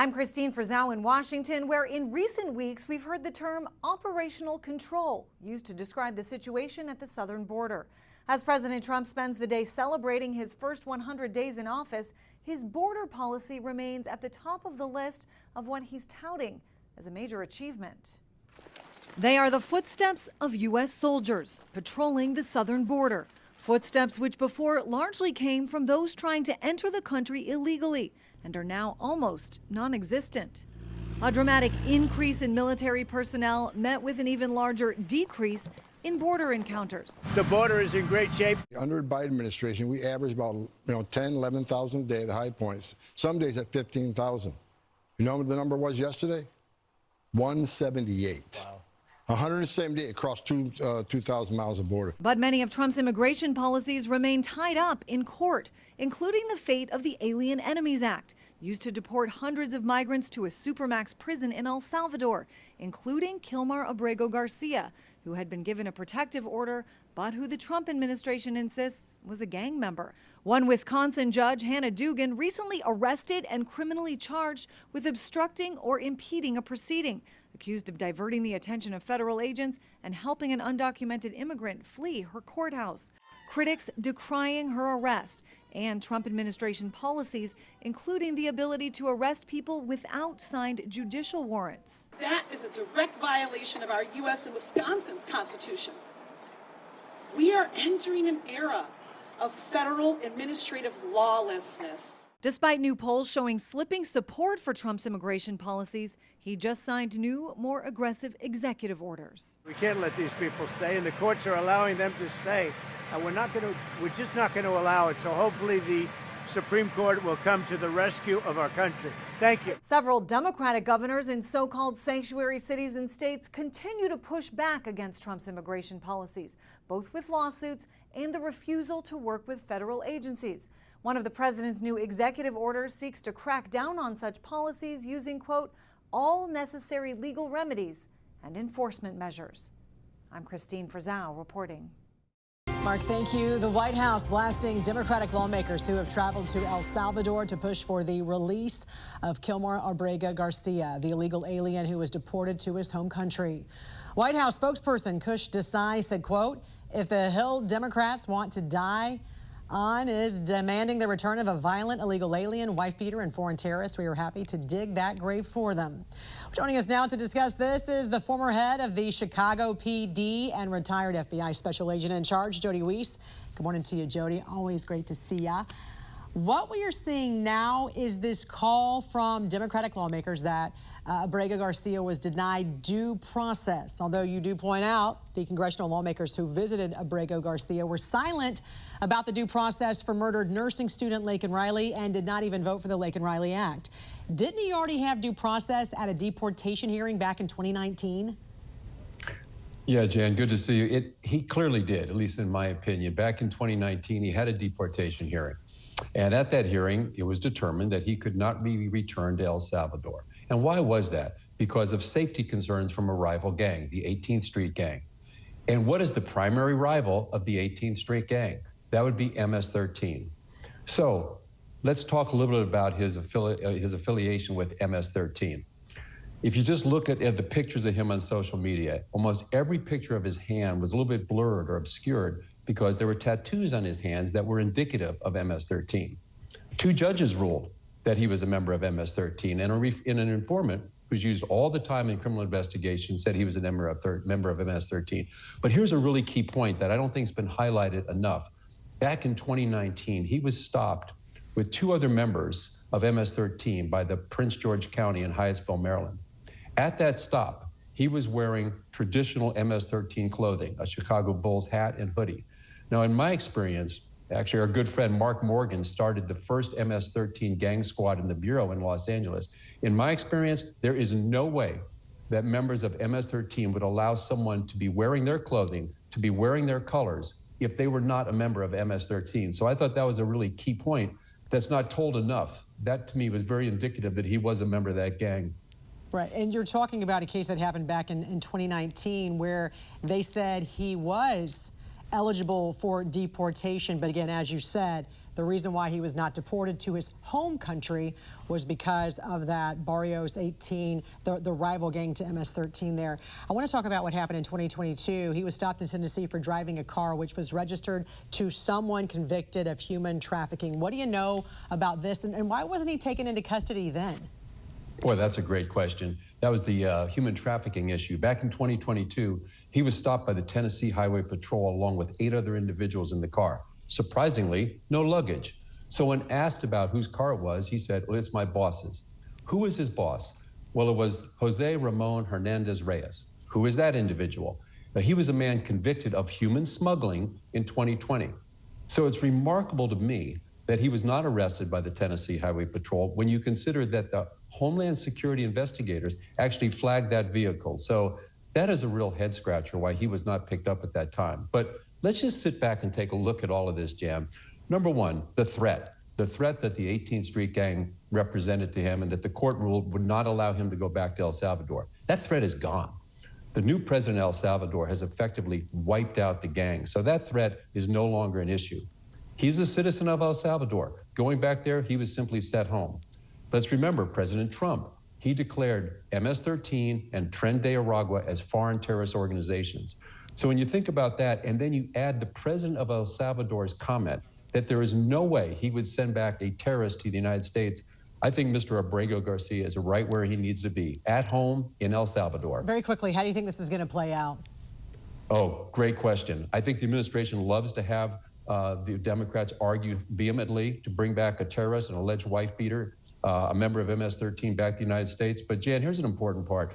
I'm Christine Frizzau in Washington, where in recent weeks we've heard the term operational control used to describe the situation at the southern border. As President Trump spends the day celebrating his first 100 days in office, his border policy remains at the top of the list of what he's touting as a major achievement. They are the footsteps of U.S. soldiers patrolling the southern border. Footsteps which before largely came from those trying to enter the country illegally and are now almost non-existent. A dramatic increase in military personnel met with an even larger decrease in border encounters. The border is in great shape. Under the Biden administration, we average about 10, 11,000 a day at the high points. Some days at 15,000. You know what the number was yesterday? 178. Wow. 178 across 2,000 miles of border. But many of Trump's immigration policies remain tied up in court, including the fate of the Alien Enemies Act, used to deport hundreds of migrants to a supermax prison in El Salvador, including Kilmar Abrego Garcia, who had been given a protective order, but who the Trump administration insists was a gang member. One Wisconsin judge, Hannah Dugan, recently arrested and criminally charged with obstructing or impeding a proceeding, accused of diverting the attention of federal agents and helping an undocumented immigrant flee her courthouse. Critics decrying her arrest and Trump administration policies, including the ability to arrest people without signed judicial warrants. That is a direct violation of our U.S. and Wisconsin's Constitution. We are entering an era of federal administrative lawlessness. Despite new polls showing slipping support for Trump's immigration policies, he just signed new, more aggressive executive orders. We can't let these people stay, and the courts are allowing them to stay. And we're just not going to allow it. So hopefully the Supreme Court will come to the rescue of our country. Thank you. Several Democratic governors in so-called sanctuary cities and states continue to push back against Trump's immigration policies, both with lawsuits and the refusal to work with federal agencies. One of the president's new executive orders seeks to crack down on such policies using, quote, all necessary legal remedies and enforcement measures. I'm Christine Frizzau reporting. Mark, thank you. The White House blasting Democratic lawmakers who have traveled to El Salvador to push for the release of Kilmar Abrego Garcia, the illegal alien who was deported to his home country. White House spokesperson Kush Desai said, quote, if the Hill Democrats want to die on is demanding the return of a violent illegal alien, wife beater, and foreign terrorist, we are happy to dig that grave for them. Joining us now to discuss this is the former head of the Chicago PD and retired FBI special agent in charge, Jody Weiss. Good morning to you, Jody. Always great to see ya. What we are seeing now is this call from Democratic lawmakers that Abrego Garcia was denied due process. Although you do point out the congressional lawmakers who visited Abrego Garcia were silent about the due process for murdered nursing student Laken Riley and did not even vote for the Laken Riley Act. Didn't he already have due process at a deportation hearing back in 2019? Yeah, Jan, good to see you. He clearly did, at least in my opinion. Back in 2019, he had a deportation hearing. And at that hearing, it was determined that he could not be returned to El Salvador. And why was that? Because of safety concerns from a rival gang, the 18th Street Gang. And what is the primary rival of the 18th Street Gang? That would be MS-13. So let's talk a little bit about his affiliation with MS-13. If you just look at the pictures of him on social media, almost every picture of his hand was a little bit blurred or obscured because there were tattoos on his hands that were indicative of MS-13. Two judges ruled that he was a member of MS-13, and an informant who's used all the time in criminal investigations said he was a member of MS-13. But here's a really key point that I don't think has been highlighted enough. Back in 2019, he was stopped with two other members of MS-13 by the Prince George County in Hyattsville, Maryland. At that stop, he was wearing traditional MS-13 clothing, a Chicago Bulls hat and hoodie. Now, in my experience, actually, our good friend Mark Morgan started the first MS-13 gang squad in the Bureau in Los Angeles. In my experience, there is no way that members of MS-13 would allow someone to be wearing their clothing, to be wearing their colors, if they were not a member of MS-13. So I thought that was a really key point that's not told enough. That, to me, was very indicative that he was a member of that gang. Right, and you're talking about a case that happened back in 2019 where they said he was eligible for deportation, but again, as you said, The reason why he was not deported to his home country was because of that Barrios 18, the rival gang to MS-13 there. I want to talk about what happened in 2022. He was stopped in Tennessee for driving a car which was registered to someone convicted of human trafficking. What do you know about this, and why wasn't he taken into custody then? Boy, that's a great question. That was the human trafficking issue. Back in 2022, he was stopped by the Tennessee Highway Patrol along with 8 other individuals in the car. Surprisingly, no luggage. So when asked about whose car it was, he said, well, it's my boss's. Who was his boss? Well, it was Jose Ramon Hernandez Reyes. Who is that individual? Now, he was a man convicted of human smuggling in 2020. So it's remarkable to me that he was not arrested by the Tennessee Highway Patrol when you consider that the Homeland Security investigators actually flagged that vehicle. So that is a real head scratcher why he was not picked up at that time. But let's just sit back and take a look at all of this, Jan. Number one, the threat that the 18th Street Gang represented to him and that the court ruled would not allow him to go back to El Salvador. That threat is gone. The new president of El Salvador has effectively wiped out the gang. So that threat is no longer an issue. He's a citizen of El Salvador. Going back there, he was simply set home. Let's remember President Trump. He declared MS-13 and Tren de Aragua as foreign terrorist organizations. So when you think about that, and then you add the president of El Salvador's comment that there is no way he would send back a terrorist to the United States, I think Mr. Abrego Garcia is right where he needs to be, at home in El Salvador. Very quickly, how do you think this is going to play out? Oh, great question. I think the administration loves to have the Democrats argue vehemently to bring back a terrorist, an alleged wife beater, a member of MS-13 back to the United States. But Jan, here's an important part.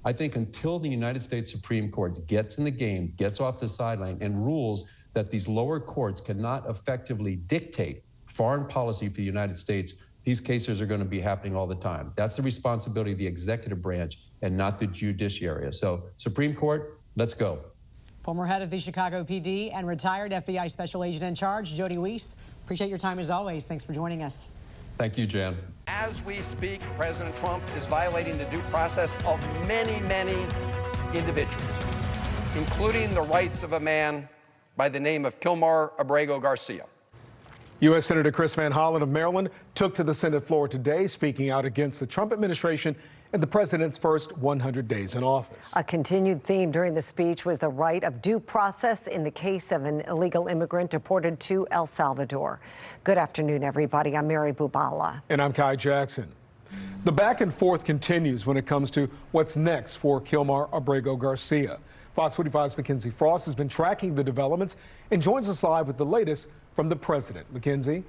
I think until the United States Supreme Court gets in the game, gets off the sideline, and rules that these lower courts cannot effectively dictate foreign policy for the United States, these cases are going to be happening all the time. That's the responsibility of the executive branch and not the judiciary. So Supreme Court, let's go. Former head of the Chicago PD and retired FBI Special Agent in Charge, Jody Weiss. Appreciate your time as always. Thanks for joining us. Thank you, Jan. As we speak, President Trump is violating the due process of many, many individuals, including the rights of a man by the name of Kilmar Abrego Garcia. U.S. Senator Chris Van Hollen of Maryland took to the Senate floor today, speaking out against the Trump administration and the president's first 100 days in office. A continued theme during the speech was the right of due process in the case of an illegal immigrant deported to El Salvador. Good afternoon, everybody. I'm Mary Bubala. And I'm Kai Jackson. The back and forth continues when it comes to what's next for Kilmar Abrego Garcia. Fox 45's Mackenzie Frost has been tracking the developments and joins us live with the latest from the president. Mackenzie.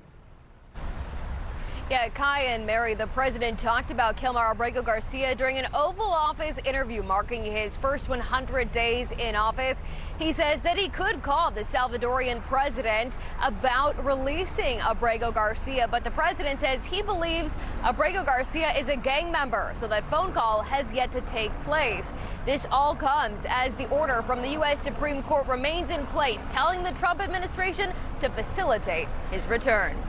Yeah, Kai and Mary, the president talked about Kilmar Abrego Garcia during an Oval Office interview marking his first 100 days in office. He says that he could call the Salvadorian president about releasing Abrego Garcia, but the president says he believes Abrego Garcia is a gang member, so that phone call has yet to take place. This all comes as the order from the U.S. Supreme Court remains in place, telling the Trump administration to facilitate his return.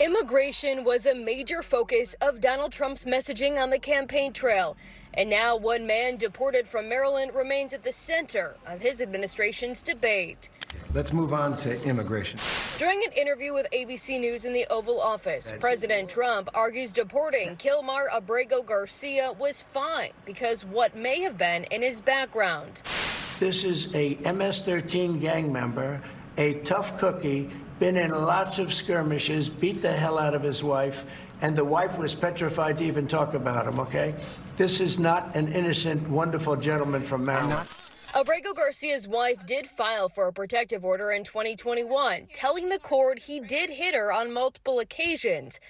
Immigration was a major focus of Donald Trump's messaging on the campaign trail. And now one man deported from Maryland remains at the center of his administration's debate. Let's move on to immigration. During an interview with ABC News in the Oval Office, President Trump argues deporting Kilmar Abrego Garcia was fine because what may have been in his background. This is a MS-13 gang member, a tough cookie, been in lots of skirmishes, beat the hell out of his wife, and the wife was petrified to even talk about him, okay? This is not an innocent, wonderful gentleman from Maryland. Abrego Garcia's wife did file for a protective order in 2021, telling the court he did hit her on multiple occasions.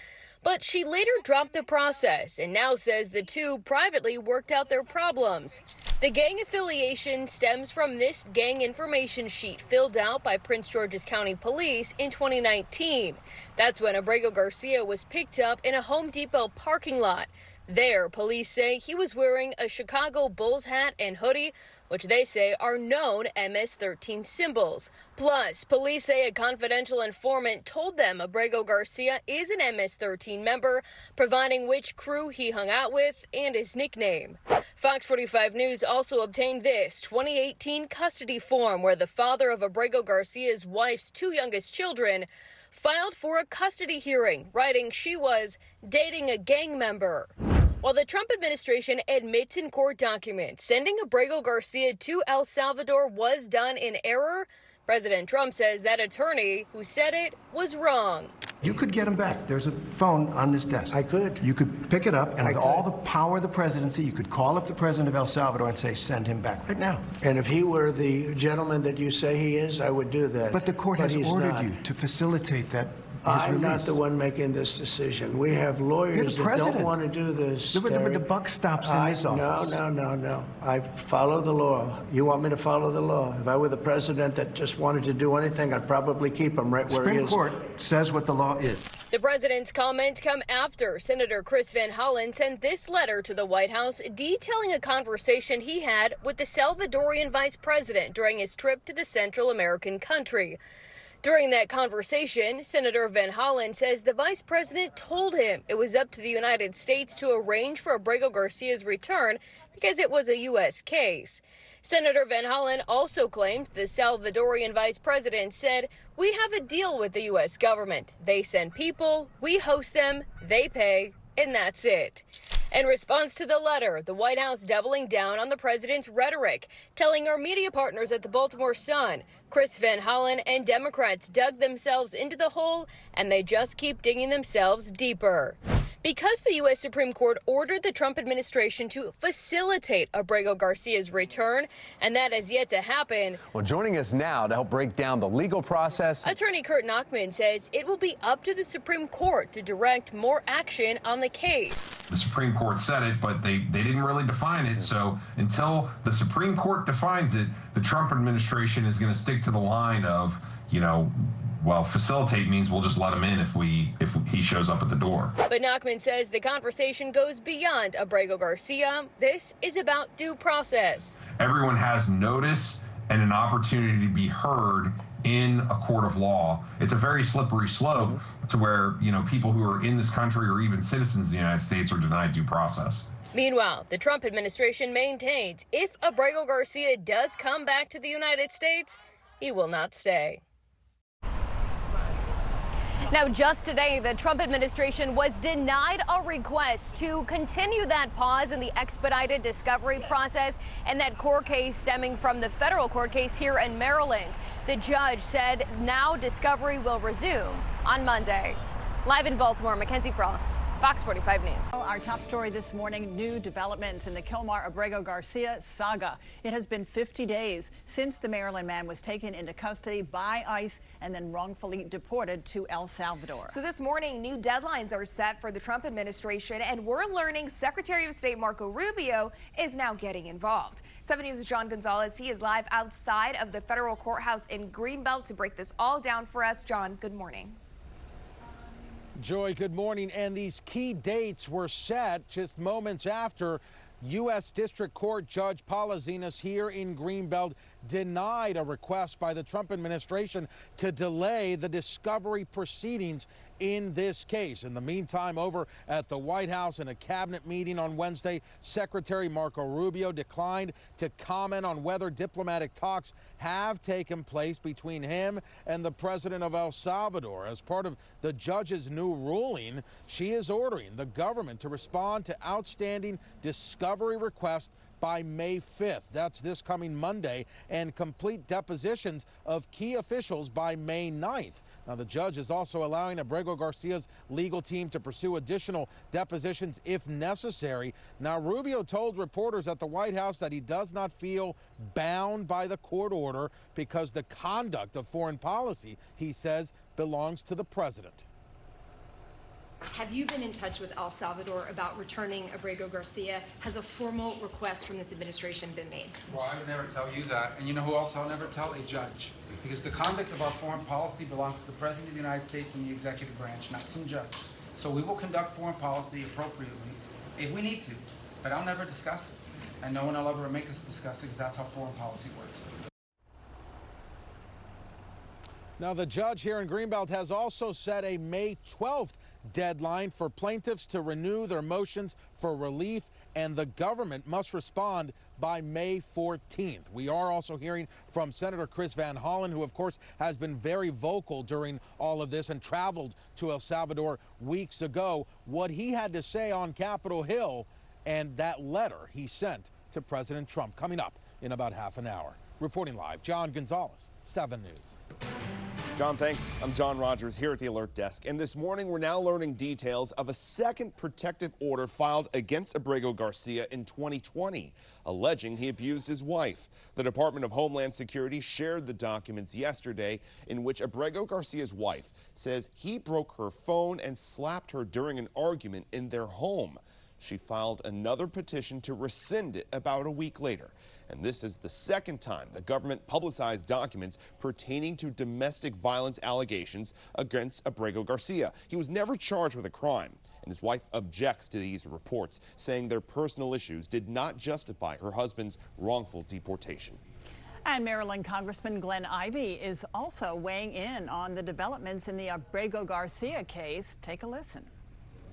But she later dropped the process and now says the two privately worked out their problems. The gang affiliation stems from this gang information sheet filled out by Prince George's County Police in 2019. That's when Abrego Garcia was picked up in a Home Depot parking lot. There, police say he was wearing a Chicago Bulls hat and hoodie, which they say are known MS-13 symbols. Plus, police say a confidential informant told them Abrego Garcia is an MS-13 member, providing which crew he hung out with and his nickname. Fox 45 News also obtained this 2018 custody form where the father of Abrego Garcia's wife's two youngest children filed for a custody hearing, writing she was dating a gang member. While the Trump administration admits in court documents sending Abrego Garcia to El Salvador was done in error, President Trump says that attorney who said it was wrong. You could get him back. There's a phone on this desk. I could. You could pick it up, and with all the power of the presidency, you could call up the president of El Salvador and say, send him back right now. And if he were the gentleman that you say he is, I would do that. But the court has he's ordered not. you to facilitate that. I'm not the one making this decision. We have lawyers that don't want to do this. But the buck stops in this office. No. I follow the law. You want me to follow the law? If I were the president that just wanted to do anything, I'd probably keep him right where he is. Supreme Court says what the law is. The president's comments come after Senator Chris Van Hollen sent this letter to the White House detailing a conversation he had with the Salvadorian vice president during his trip to the Central American country. During that conversation, Senator Van Hollen says the vice president told him it was up to the United States to arrange for Abrego Garcia's return because it was a U.S. case. Senator Van Hollen also claimed the Salvadorian vice president said, "We have a deal with the U.S. government. They send people, we host them, they pay, and that's it." In response to the letter, the White House doubling down on the president's rhetoric, telling our media partners at the Baltimore Sun, Chris Van Hollen and Democrats dug themselves into the hole and they just keep digging themselves deeper. Because the U.S. Supreme Court ordered the Trump administration to facilitate Abrego Garcia's return, and that has yet to happen. Well, joining us now to help break down the legal process, Attorney Kurt Nachman says it will be up to the Supreme Court to direct more action on the case. The Supreme Court said it, but they didn't really define it. So until the Supreme Court defines it, the Trump administration is going to stick to the line of, well, facilitate means we'll just let him in if he shows up at the door. But Nachman says the conversation goes beyond Abrego Garcia. This is about due process. Everyone has notice and an opportunity to be heard in a court of law. It's a very slippery slope to where, people who are in this country or even citizens of the United States are denied due process. Meanwhile, the Trump administration maintains if Abrego Garcia does come back to the United States, he will not stay. Now, just today, the Trump administration was denied a request to continue that pause in the expedited discovery process and that court case stemming from the federal court case here in Maryland. The judge said now discovery will resume on Monday. Live in Baltimore, Mackenzie Frost, Fox 45 News. Our top story this morning, new developments in the Kilmar Abrego Garcia saga. It has been 50 days since the Maryland man was taken into custody by ICE and then wrongfully deported to El Salvador. So this morning, new deadlines are set for the Trump administration, and we're learning Secretary of State Marco Rubio is now getting involved. 7 News' John Gonzalez, he is live outside of the federal courthouse in Greenbelt to break this all down for us. John, good morning. Joy, good morning. And these key dates were set just moments after U.S. District Court Judge Paula Zenas here in Greenbelt denied a request by the Trump administration to delay the discovery proceedings in this case. In the meantime, over at the White House in a cabinet meeting on Wednesday, Secretary Marco Rubio declined to comment on whether diplomatic talks have taken place between him and the president of El Salvador. As part of the judge's new ruling, she is ordering the government to respond to outstanding discovery requests by May 5th. That's this coming Monday, and complete depositions of key officials by May 9th. Now, the judge is also allowing Abrego Garcia's legal team to pursue additional depositions if necessary. Now, Rubio told reporters at the White House that he does not feel bound by the court order because the conduct of foreign policy, he says, belongs to the president. Have you been in touch with El Salvador about returning Abrego Garcia? Has a formal request from this administration been made? Well, I would never tell you that. And you know who else I'll never tell? A judge. Because the conduct of our foreign policy belongs to the President of the United States and the executive branch, not some judge. So we will conduct foreign policy appropriately if we need to. But I'll never discuss it. And no one will ever make us discuss it because that's how foreign policy works. Now, the judge here in Greenbelt has also set a May 12th deadline for plaintiffs to renew their motions for relief, and the government must respond by May 14th. We are also hearing from Senator Chris Van Hollen, who of course has been very vocal during all of this and traveled to El Salvador weeks ago, what he had to say on Capitol Hill and that letter he sent to President Trump, coming up in about half an hour. Reporting live, John Gonzalez, 7 News. John, thanks. I'm John Rogers here at the Alert Desk. And this morning, we're now learning details of a second protective order filed against Abrego Garcia in 2020, alleging he abused his wife. The Department of Homeland Security shared the documents yesterday in which Abrego Garcia's wife says he broke her phone and slapped her during an argument in their home. She filed another petition to rescind it about a week later. And this is the second time the government publicized documents pertaining to domestic violence allegations against Abrego Garcia. He was never charged with a crime, and his wife objects to these reports, saying their personal issues did not justify her husband's wrongful deportation. And Maryland Congressman Glenn Ivey is also weighing in on the developments in the Abrego Garcia case. Take a listen.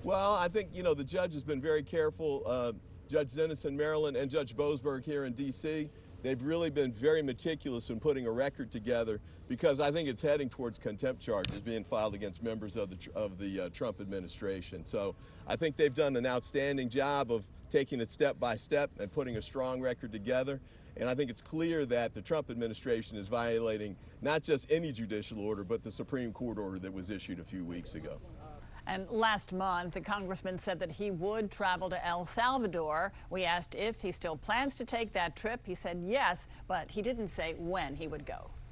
Well, I think, the judge has been very careful. Judge Dennis in Maryland and Judge Boasberg here in D.C., they've really been very meticulous in putting a record together, because I think it's heading towards contempt charges being filed against members of the Trump administration. So I think they've done an outstanding job of taking it step by step and putting a strong record together. And I think it's clear that the Trump administration is violating not just any judicial order, but the Supreme Court order that was issued a few weeks ago. And last month, the congressman said that he would travel to El Salvador. We asked if he still plans to take that trip. He said yes, but he didn't say when he would go.